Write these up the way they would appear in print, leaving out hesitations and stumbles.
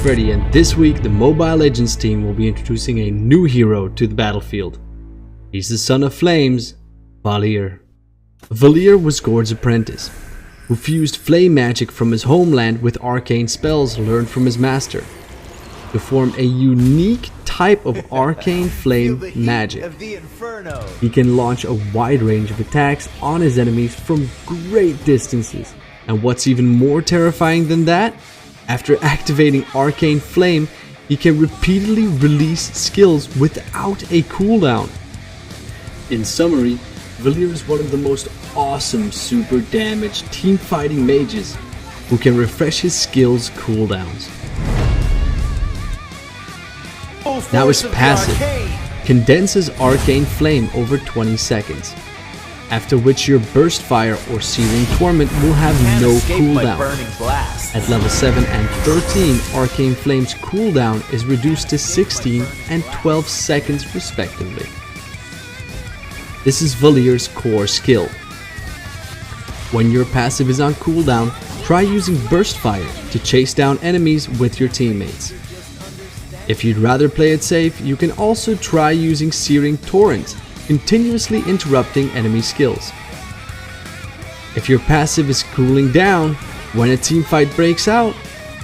Freddy, and this week the Mobile Legends team will be introducing a new hero to the battlefield. He's the son of flames, Valir. Valir was Gord's apprentice, who fused flame magic from his homeland with arcane spells learned from his master, to form a unique type of arcane flame magic. He can launch a wide range of attacks on his enemies from great distances. And what's even more terrifying than that? After activating Arcane Flame, he can repeatedly release skills without a cooldown. In summary, Valir is one of the most awesome super damage team fighting mages who can refresh his skills cooldowns. Now his passive condenses Arcane Flame over 20 seconds, after which your Burst Fire or Searing Torment will have no cooldown. At level 7 and 13, Arcane Flame's cooldown is reduced to 16 and 12 seconds respectively. This is Valir's core skill. When your passive is on cooldown, try using Burst Fire to chase down enemies with your teammates. If you'd rather play it safe, you can also try using Searing Torrent, continuously interrupting enemy skills. If your passive is cooling down, when a team fight breaks out,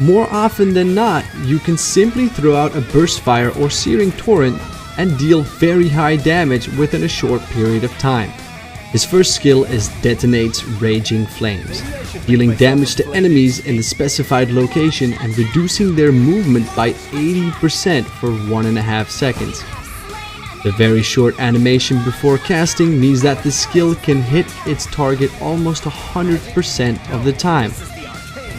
more often than not, you can simply throw out a Burst Fire or Searing Torrent and deal very high damage within a short period of time. His first skill is Detonates Raging Flames, dealing damage to enemies in the specified location and reducing their movement by 80% for 1.5 seconds. The very short animation before casting means that the skill can hit its target almost 100% of the time.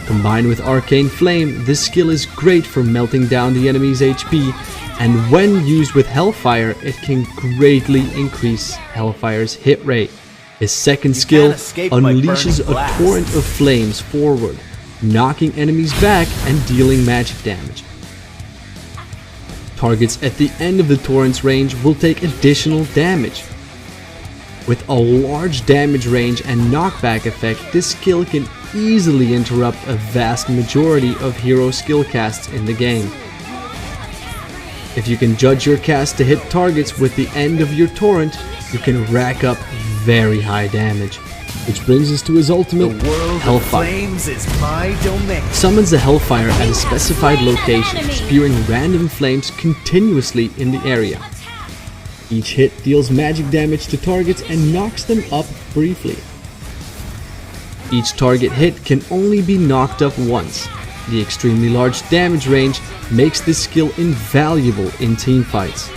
Combined with Arcane Flame, this skill is great for melting down the enemy's HP, and when used with Hellfire, it can greatly increase Hellfire's hit rate. His second skill unleashes a torrent of flames forward, knocking enemies back and dealing magic damage. Targets at the end of the torrent's range will take additional damage. With a large damage range and knockback effect, this skill can easily interrupt a vast majority of hero skill casts in the game. If you can judge your cast to hit targets with the end of your torrent, you can rack up very high damage. Which brings us to his ultimate, Hellfire. Summons the Hellfire at a specified location, spewing random flames continuously in the area. Each hit deals magic damage to targets and knocks them up briefly. Each target hit can only be knocked up once. The extremely large damage range makes this skill invaluable in teamfights.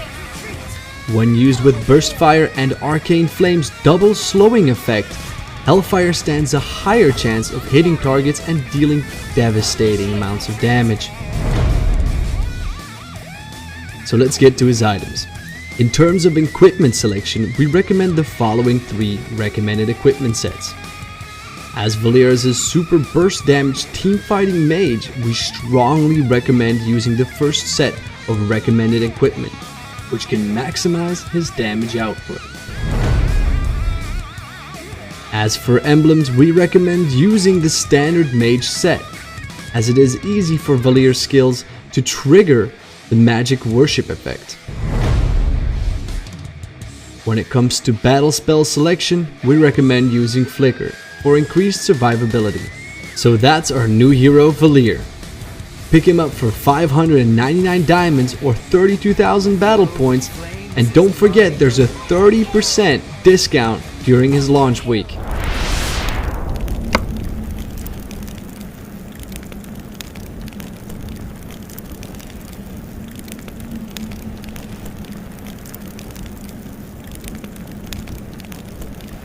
When used with Burst Fire and Arcane Flame's double slowing effect, Hellfire stands a higher chance of hitting targets and dealing devastating amounts of damage. So let's get to his items. In terms of equipment selection, we recommend the following 3 recommended equipment sets. As Valir is a super burst damage teamfighting mage, we strongly recommend using the first set of recommended equipment, which can maximize his damage output. As for emblems, we recommend using the standard mage set, as it is easy for Valir's skills to trigger the magic worship effect. When it comes to battle spell selection, we recommend using Flicker for increased survivability. So that's our new hero Valir. Pick him up for 599 diamonds or 32,000 battle points, and don't forget there's a 30% discount during his launch week.